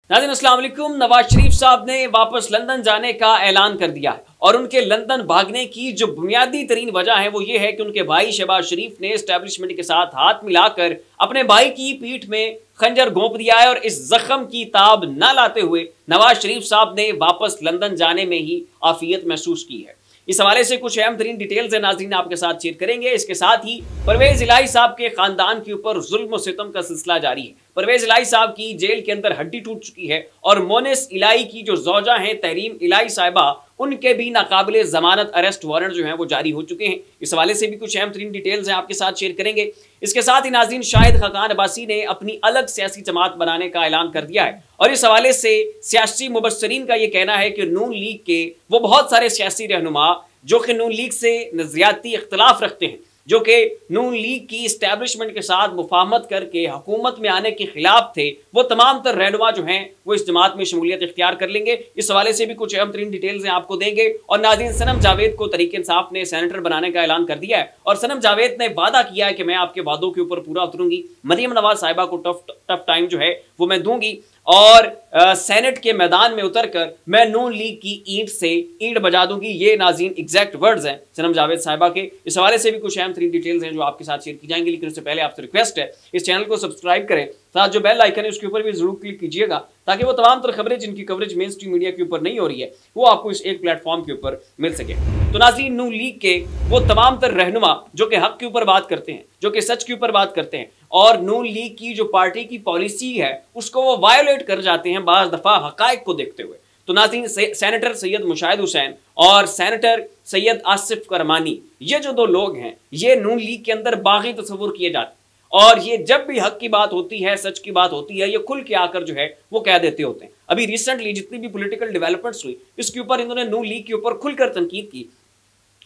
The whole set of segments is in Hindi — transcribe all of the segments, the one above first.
नाज़रीन अस्सलाम वालेकुम। नवाज शरीफ साहब ने वापस लंदन जाने का ऐलान कर दिया है और उनके लंदन भागने की जो बुनियादी तरीन वजह है वो ये है कि उनके भाई शहबाज शरीफ ने एस्टैब्लिशमेंट के साथ हाथ मिलाकर अपने भाई की पीठ में खंजर घोंप दिया है और इस जख्म की ताब न लाते हुए नवाज शरीफ साहब ने वापस लंदन जाने में ही आफियत महसूस की है। इस हवाले से कुछ अहम तरीन डिटेल्स है नाज़रीन आपके साथ शेयर करेंगे। इसके साथ ही परवेज इलाही साहब के खानदान के ऊपर जुल्म और सितम का सिलसिला जारी है। परवेज इलाही साहब की जेल के अंदर हड्डी टूट चुकी है और मोनिस इलाही की जो ज़ौजा हैं तहरीम इलाही साहिबा, उनके भी नाकाबिले जमानत अरेस्ट वारंट जो हैं वो जारी हो चुके हैं। इस हवाले से भी कुछ अहम तरीन डिटेल्स हैं आपके साथ शेयर करेंगे। इसके साथ ही नाज़रीन शाहिद खाकान अब्बासी ने अपनी अलग सियासी जमात बनाने का ऐलान कर दिया है और इस हवाले से सियासी मुबस्सरीन का ये कहना है कि नून लीग के वो बहुत सारे सियासी रहनुमा जो कि नून लीग से नजरियाती इख्तलाफ रखते हैं, जो कि नून लीग की इस्टेब्लिशमेंट के साथ मुफाहमत करके हुकूमत में आने के खिलाफ थे, वो तमाम तर रहनुमा जो हैं वो इस जमात में शमूलियत इख्तियार कर लेंगे। इस हवाले से भी कुछ अहम तरीन डिटेल्स हैं आपको देंगे। और नाज़रीन सनम जावेद को तहरीक इंसाफ ने सेनेटर बनाने का ऐलान कर दिया है और सनम जावेद ने वादा किया है कि मैं आपके वादों के ऊपर पूरा उतरूंगी। मरियम नवाज साहिबा को टफ टाइम जो है वो मैं दूंगी और सेनेट के मैदान में उतरकर मैं नून लीग की ईंट से ईंट बजा दूंगी। ये नाज़रीन एग्जैक्ट वर्ड्स हैं सनम जावेद साहिबा के। इस हवाले से भी कुछ अहम तरीन डिटेल्स हैं जो आपके साथ शेयर की जाएंगी, लेकिन उससे पहले आपसे रिक्वेस्ट है इस चैनल को सब्सक्राइब करें, साथ जो बेल आइकन है उसके ऊपर भी जरूर क्लिक कीजिएगा ताकि वो तमाम तर खबरें जिनकी कवरेज मेन स्ट्रीम मीडिया के ऊपर नहीं हो रही है वो आपको इस एक प्लेटफॉर्म के ऊपर मिल सके। तो नाज़रीन नून लीग के वो तमाम तर रहनुमा जो कि हक के ऊपर बात करते हैं, जो कि सच के ऊपर बात करते हैं और नून लीग की जो पार्टी की पॉलिसी है उसको वो वायोलेट कर जाते हैं बाज़ दफ़ा हकायक को देखते हुए। तो नाज़रीन सेनेटर सैयद मुशाहिद हुसैन और सेनेटर सैयद आसिफ करमानी, ये जो दो लोग हैं ये नून लीग के अंदर बागी तस्वुर किए जाते हैं और ये जब भी हक की बात होती है, सच की बात होती है, ये खुल के आकर जो है वो कह देते होते हैं। अभी रिसेंटली जितनी भी पॉलिटिकल डेवलपमेंट्स हुई इसके ऊपर इन्होंने नून लीग के ऊपर खुलकर तनकीद की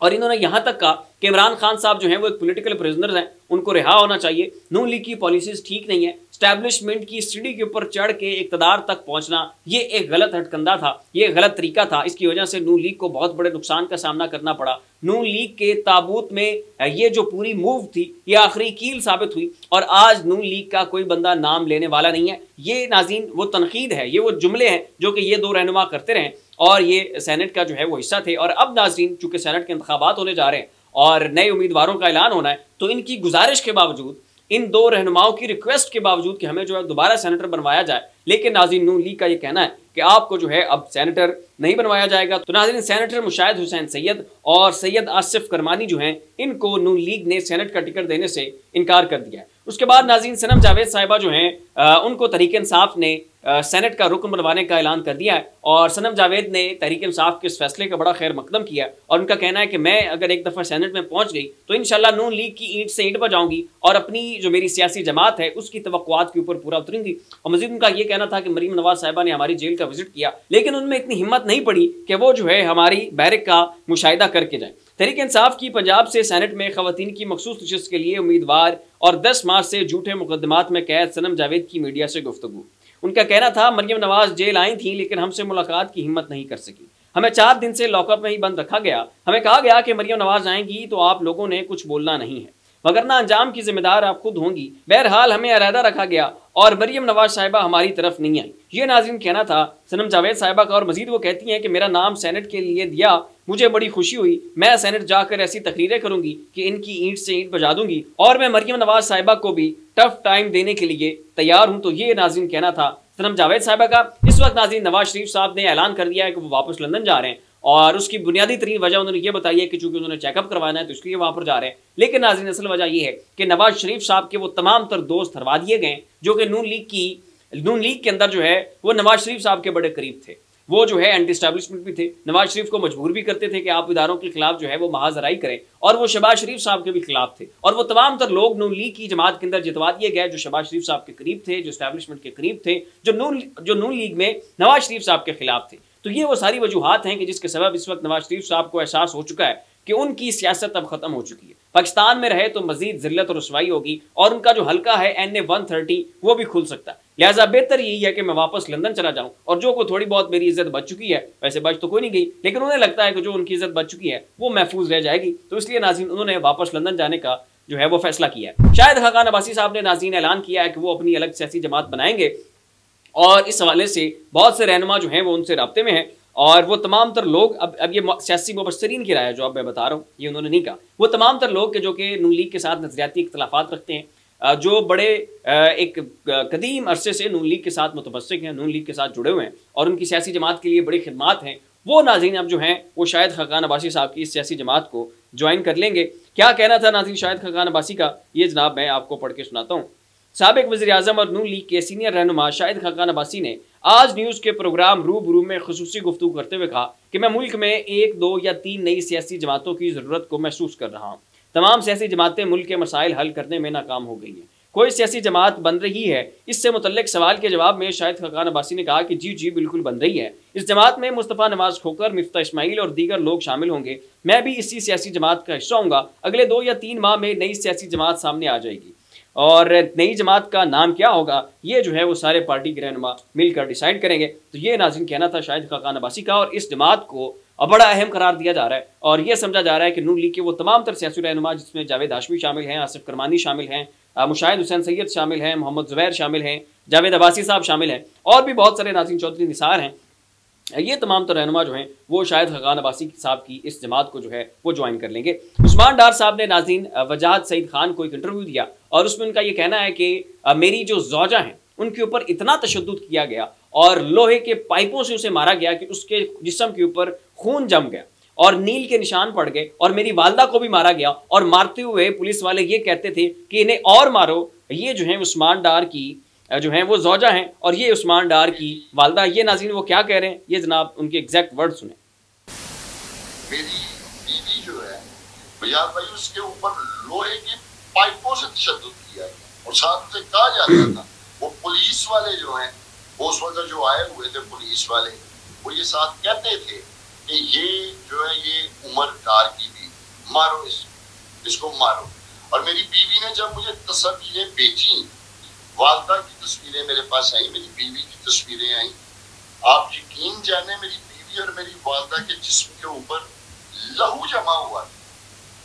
और इन्होंने यहां तक कहा कि इमरान खान साहब जो हैं वो एक पॉलिटिकल प्रिजनर हैं, उनको रिहा होना चाहिए। नून लीग की पॉलिसीज ठीक नहीं है, स्टैब्लिशमेंट की सीढ़ी के ऊपर चढ़ के इक़्तिदार तक पहुंचना ये एक गलत हटकंडा था, ये गलत तरीका था। इसकी वजह से नून लीग को बहुत बड़े नुकसान का सामना करना पड़ा। नून लीग के ताबूत में ये जो पूरी मूव थी ये आखिरी कील साबित हुई और आज नून लीग का कोई बंदा नाम लेने वाला नहीं है। ये नाज़रीन वो तनकीद है, ये वो जुमले हैं जो कि ये दो रहनुमा करते रहे और ये सेनेट का जो है वो हिस्सा थे। और अब नाज़रीन चूंकि सेनेट के इंतखाबात होने जा रहे हैं और नए उम्मीदवारों का ऐलान होना है, तो इनकी गुजारिश के बावजूद, इन दो रहनुमाओं की रिक्वेस्ट के बावजूद कि हमें जो है दोबारा सेनेटर बनवाया जाए, लेकिन नाज़रीन नून लीग का ये कहना है कि आपको जो है अब सेनेटर नहीं बनवाया जाएगा। तो नाज़रीन सेनेटर मुशाहिद हुसैन सैयद और सैयद आसिफ करमानी जो हैं इनको नून लीग ने सेनेट का टिकट देने से इनकार कर दिया है। उसके बाद नाज़रीन सनम जावेद साहिबा जो हैं उनको तहरीक इंसाफ ने सेनेट का रुकन बनवाने का ऐलान कर दिया है और सनम जावेद ने तहरीक इंसाफ के इस फैसले का बड़ा खैर मकदम किया और उनका कहना है कि मैं अगर एक दफ़ा सेनेट में पहुंच गई तो इंशाल्लाह नून लीग की ईंट से ईंट बजाऊंगी और अपनी जो मेरी सियासी जमात है उसकी तवक्कुआत के ऊपर पूरा उतरूंगी। और मजीद उनका ये कहना था कि मरीम नवाज साहिबा ने हमारी जेल का विजिट किया लेकिन उनमें इतनी हिम्मत नहीं पड़ी कि वो जो है हमारी बैरक का मुशाहिदा करके जाए। तहरीक इंसाफ की पंजाब से सेनेट में खवातीन की मखसूस नशिस्त के लिए उम्मीदवार और 10 मार्च से झूठे मुकदमात में कैद सनम जावेद की मीडिया से गुफ्तगू। उनका कहना था मरियम नवाज जेल आई थी लेकिन हमसे मुलाकात की हिम्मत नहीं कर सकी, हमें 4 दिन से लॉकअप में ही बंद रखा गया। हमें कहा गया कि मरियम नवाज आएंगी तो आप लोगों ने कुछ बोलना नहीं है, वगरना अंजाम की जिम्मेदार आप खुद होंगी। बहरहाल हमें अलहदा रखा गया और मरियम नवाज साहिबा हमारी तरफ नहीं आई। ये नाज़रीन कहना था सनम जावेद साहिबा का। और मजीद वो कहती हैं कि मेरा नाम सेनेट के लिए दिया, मुझे बड़ी खुशी हुई, मैं सेनेट जाकर ऐसी तकरीरें करूंगी कि इनकी ईंट से ईंट बजा दूंगी और मैं मरियम नवाज साहिबा को भी टफ टाइम देने के लिए तैयार हूं। तो ये नाज़रीन कहना था सनम जावेद साहिबा का। इस वक्त नाज़रीन नवाज शरीफ साहब ने ऐलान कर दिया है कि वो वापस लंदन जा रहे हैं और उसकी बुनियादी तरीन वजह उन्होंने ये बताई है कि चूंकि उन्होंने चेकअप करवाना है तो इसलिए वहां पर जा रहे हैं। लेकिन नाज़रीन असल वजह ये है कि नवाज शरीफ साहब के वो तमाम तर दोस्त हरवा दिए गए जो कि नून लीग के अंदर जो है वो नवाज शरीफ साहब के बड़े करीब थे। वो जो है एंटी एस्टैब्लिशमेंट भी थे, नवाज शरीफ को मजबूर भी करते थे कि आप इदारों के खिलाफ जो है वो महाजराई करें और वो शहबाज शरीफ साहब के भी खिलाफ थे। और वो तमाम तर लोग नून लीग की जमात के अंदर जितवा दिए गए जो शहबाज शरीफ साहब के करीब थे, जो एस्टैब्लिशमेंट के करीब थे, जो नून लीग में नवाज शरीफ साहब के खिलाफ थे। तो ये वो सारी वजूहात हैं कि जिसके सबब इस वक्त नवाज शरीफ साहब को एहसास हो चुका है कि उनकी सियासत अब खत्म हो चुकी है। पाकिस्तान में रहे तो मजीद जिल्लत और रुसवाई होगी और उनका जो हल्का है NA 130 वो भी खुल सकता है। लिहाजा बेहतर यही है कि मैं वापस लंदन चला जाऊं और जो को थोड़ी बहुत मेरी इज्जत बच चुकी है, वैसे बच तो कोई नहीं गई लेकिन उन्हें लगता है कि जो उनकी इज्जत बच चुकी है वो महफूज रह जाएगी। तो इसलिए नाज़रीन उन्होंने वापस लंदन जाने का जो है वो फैसला किया है। शाहिद खाकान अब्बासी साहब ने नाज़रीन ऐलान किया है कि वो अपनी अलग सियासी जमात बनाएंगे और इस हवाले से बहुत से रहनुमा जो हैं वो उनसे राब्ते में हैं और वो तमाम तर लोग अब ये सियासी मुबस्सरीन की राय है जो अब मैं बता रहा हूँ, ये उन्होंने नहीं कहा। वो तमाम तर लोग के जो कि नून लीग के साथ नजरियाती इख्तलाफात रखते हैं, जो बड़े एक कदीम अरसे से नून लीग के साथ मुतमस्सिक हैं, नून लीग के साथ जुड़े हुए हैं और उनकी सियासी जमात के लिए बड़ी खिदमात हैं, वो नाज़रीन अब जो हैं वो शाहिद खाकान अब्बासी साहब की इस सियासी जमात को ज्वाइन कर लेंगे। क्या कहना था नाज़रीन शाहिद खाकान अब्बासी का, ये जनाब मैं आपको पढ़ के सुनाता हूँ। साबिक वज़ीर-ए-आज़म और नून लीग के सीनियर रहनुमा शाहिद खाकान अब्बासी ने आज न्यूज़ के प्रोग्राम रूबरू में खुसूसी गुफ्तगू करते हुए कहा कि मैं मुल्क में 1, 2 या 3 नई सियासी जमातों की ज़रूरत को महसूस कर रहा हूँ। तमाम सियासी जमातें मुल्क के मसाइल हल करने में नाकाम हो गई हैं, कोई सियासी जमात बन रही है? इससे मुतल्लिक सवाल के जवाब में शाहिद खाकान अब्बासी ने कहा कि जी बिल्कुल बन रही है। इस जमात में मुस्तफ़ा नवाज खोकर, मिफ्ता इस्माइल और दीगर लोग शामिल होंगे। मैं भी इसी सियासी जमात का हिस्सा होऊंगा। अगले 2 या 3 माह में नई सियासी जमात सामने आ जाएगी और नई जमात का नाम क्या होगा ये जो है वो सारे पार्टी के रहनुमा मिलकर डिसाइड करेंगे। तो ये नाज़रीन कहना था शाहिद खाकान अब्बासी का और इस जमात को बड़ा अहम करार दिया जा रहा है और ये समझा जा रहा है कि नून लीग के वो तमाम तर सियासी रहनुमा जिसमें जावेद हाशमी शामिल हैं, आसिफ करमानी शामिल हैं, मुशाहिद हुसैन सैयद शामिल हैं, मोहम्मद ज़ुबैर शामिल हैं, जावेद अब्बासी साहब शामिल हैं और भी बहुत सारे, नाज़रीन चौधरी निसार हैं, ये तमाम तो रहनुमा जो हैं वो शाहिद खाकान अब्बासी साहब की इस जमात को जो है वो ज्वाइन कर लेंगे। उस्मान डार साहब ने नाज़रीन वजाहत सईद खान को एक इंटरव्यू दिया और उसमें उनका ये कहना है कि मेरी जो ज़ौजा हैं उनके ऊपर इतना तशद्दुद किया गया और लोहे के पाइपों से उसे मारा गया कि उसके जिस्म के ऊपर खून जम गया और नील के निशान पड़ गए और मेरी वालदा को भी मारा गया और मारते हुए पुलिस वाले ये कहते थे कि इन्हें और मारो। ये जो है उस्मान डार की जो है वो ज़ौजा हैं और ये उस्मान डार की वालदा। ये नाज़रीन वो क्या कह रहे हैं, ये जनाब उनके एग्जैक्ट वर्ड सुने। मेरी बीवी जो है भैया भाई उसके ऊपर लोहे की पाइपों से तशद्दुद किया गया और साथ उसे कहा जाता था, वो पुलिस वाले जो हैं वो उस वक्त जो आए हुए थे पुलिस वाले, वो ये साथ कहते थे कि ये जो है ये उमर डार की भी मारो, इसको मारो। और मेरी बीवी ने जब मुझे तस्वीरें भेजी, वालदा की तस्वीरें मेरे पास आई, मेरी बीवी की तस्वीरें आई, आप यकीन जाने मेरी बीवी और मेरी वालदा के जिस्म के ऊपर लहू जमा हुआ,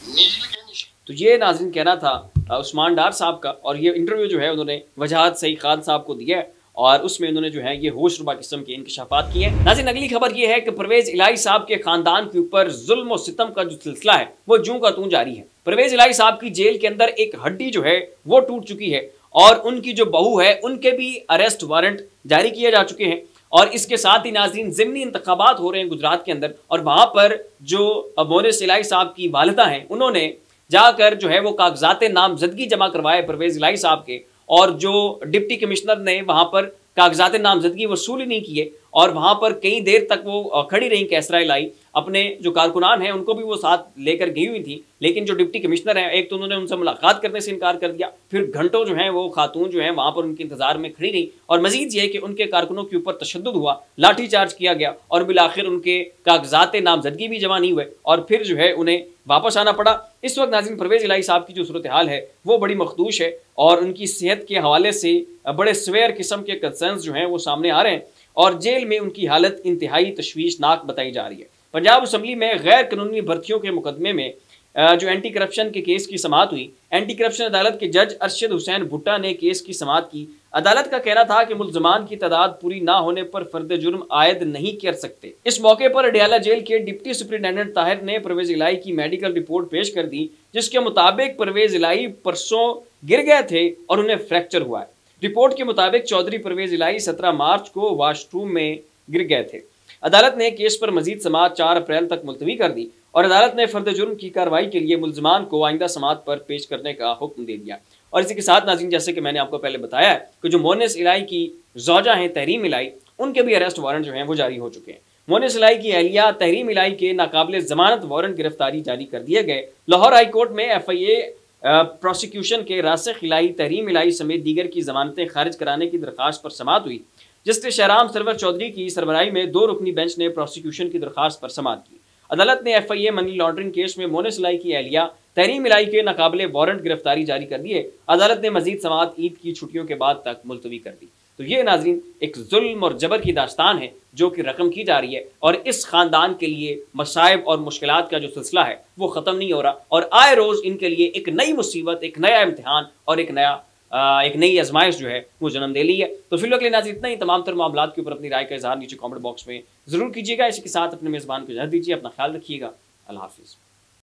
नील के निशान। तो ये नाज़रीन कहना था उस्मान डार साहब का और ये इंटरव्यू जो है उन्होंने वजाहत सईद खान साहब को दिया है और उसमें उन्होंने जो है ये होशरुबा किस्म के इंकशाफात किए हैं। नाज़रीन अगली खबर ये है कि परवेज़ इलाही साहब के खानदान के ऊपर जुल्म और सितम का जो सिलसिला है वो जूं का तूं जारी है। परवेज़ इलाही साहब की जेल के अंदर एक हड्डी जो है वो टूट चुकी है और उनकी जो बहू है उनके भी अरेस्ट वारंट जारी किए जा चुके हैं और इसके साथ ही नाज़रीन ज़िमनी इंतखाबात हो रहे हैं गुजरात के अंदर और वहाँ पर जो मोनिस इलाही साहब की वालिदा हैं उन्होंने जाकर जो है वो कागजात नामजदगी जमा करवाए परवेज़ इलाही साहब के और जो डिप्टी कमिश्नर ने वहाँ पर कागजात नामजदगी वसूल ही नहीं किए और वहाँ पर कई देर तक वो खड़ी रही कैसरा इलाही। अपने जो कारकुनान हैं उनको भी वो साथ लेकर गई हुई थी, लेकिन जो डिप्टी कमिश्नर हैं एक तो उन्होंने उनसे मुलाकात करने से इनकार कर दिया, फिर घंटों जो है वो खातून जो है वहाँ पर उनके इंतजार में खड़ी रही और मजीद ये कि उनके कारकुनों के ऊपर तशद्दुद हुआ, लाठीचार्ज किया गया और बिलाखिर उनके कागजात नामजदगी भी जमा नहीं हुए और फिर जो है उन्हें वापस आना पड़ा। इस वक्त नाज़रीन परवेज़ इलाही साहब की जो सूरत हाल है वो बड़ी मखदूश है और उनकी सेहत के हवाले से बड़े स्वेयर किस्म के कंसर्न्स जो हैं वो सामने आ रहे हैं और जेल में उनकी हालत इंतहाई तशवीशनाक बताई जा रही है। पंजाब असम्बली में गैर कानूनी भर्तियों के मुकदमे में जो एंटी करप्शन के केस की समाअत हुई, एंटी करप्शन अदालत के जज अरशद हुसैन भुट्टा ने केस की समाअत की। अदालत का कहना था कि मुल्ज़मान की तादाद पूरी ना होने पर फर्द जुर्म आयद नहीं कर सकते। इस मौके पर अडयाला जेल के डिप्टी सुपरिटेंडेंट ताहिर ने परवेज़ इलाही की मेडिकल रिपोर्ट पेश कर दी, जिसके मुताबिक परवेज़ इलाही परसों गिर गए थे और उन्हें फ्रैक्चर हुआ है। रिपोर्ट के मुताबिक चौधरी परवेज़ इलाही 17 मार्च को वाशरूम में गिर गए थे। अदालत ने केस पर मजीद समाअत 4 अप्रैल तक मुलतवी कर दी और अदालत ने फर्द जुर्म की कार्रवाई के लिए मुल्ज़मान को आइंदा समाअत पर पेश करने का हुक्म दे दिया। और इसी के साथ नाज़रीन जैसे कि मैंने आपको पहले बताया है कि जो मोनिस इलाही की ज़ौजा हैं तहरीम इलाही, उनके भी अरेस्ट वारंट जो हैं वो जारी हो चुके हैं। मोनिस इलाही की अहलिया तहरीम इलाही के नाकाबिले ज़मानत वारंट गिरफ्तारी जारी कर दिए गए। लाहौर हाई कोर्ट में FIA प्रोसिक्यूशन के रासिख इलाही तहरीम इलाही समेत दीगर की जमानतें खारिज कराने की दरख्वास्त पर समाअत हुई। जस्टिस शहराम सरवर चौधरी की सरबराही में 2 रुकनी बेंच ने प्रोसिक्यूशन की दरख्वास्त पर समाअत की। अदालत ने FIA मनी लॉन्ड्रिंग केस में मोनिस इलाही की अहलिया तहरीम इलाही के नाकाबिले वारंट गिरफ्तारी जारी कर दिए। अदालत ने मजीद समाअत ईद की छुट्टियों के बाद तक मुलतवी कर दी। तो ये नाज़रीन एक जुल्म और जबर की दास्तान है जो कि रकम की जा रही है और इस ख़ानदान के लिए मसाइब और मुश्किलात का जो सिलसिला है वो ख़त्म नहीं हो रहा और आए रोज़ इनके लिए एक नई मुसीबत, एक नया इम्तिहान और एक नया एक नई आजमाइश जो है वो जन्म दे ली है। तो फिलहाल के लिए नाज़रीन इतना ही। तमाम तर मामलात के ऊपर अपनी राय का इजहार नीचे कमेंट बॉक्स में ज़रूर कीजिएगा। इसी के साथ अपने मेज़बान को इजाज़त दीजिए। अपना ख्याल रखिएगा। अल्लाह हाफिज़।